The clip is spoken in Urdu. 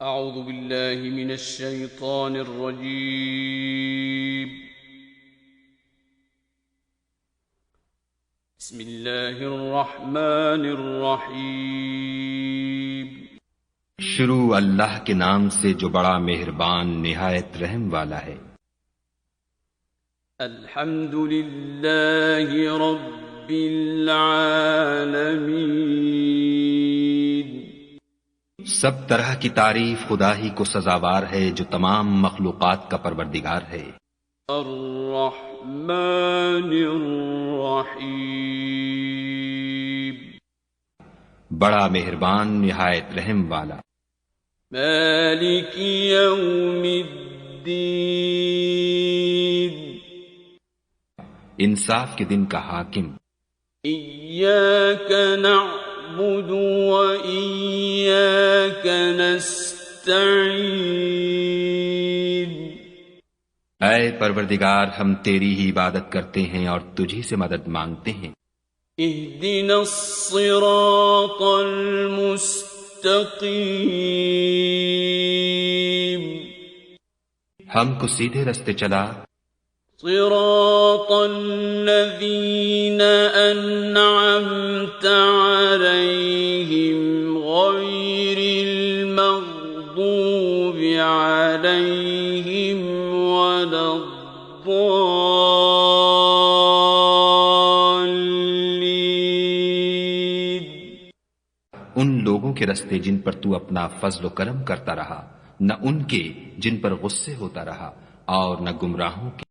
أعوذ بالله من الشيطان الرجيم. بسم الله الرحمن الرحيم. شروع اللہ کے نام سے جو بڑا مہربان نہایت رحم والا ہے. الحمد لله رب العالمين. سب طرح کی تعریف خدا ہی کو سزاوار ہے جو تمام مخلوقات کا پروردگار ہے. الرحمن الرحیم. بڑا مہربان نہایت رحم والا. مالک یوم الدین. انصاف کے دن کا حاکم. ایاک نعبد و ایاک نستعین. اے پروردگار ہم تیری ہی عبادت کرتے ہیں اور تجھی سے مدد مانگتے ہیں. اہدنا الصراط المستقیم. ہم کو سیدھے رستے چلا. صراط الذین انعمت علیہم غیر المغضوب علیہم ولا الضالین. ان لوگوں کے رستے جن پر تو اپنا فضل و کرم کرتا رہا، نہ ان کے جن پر غصے ہوتا رہا، اور نہ گمراہوں کے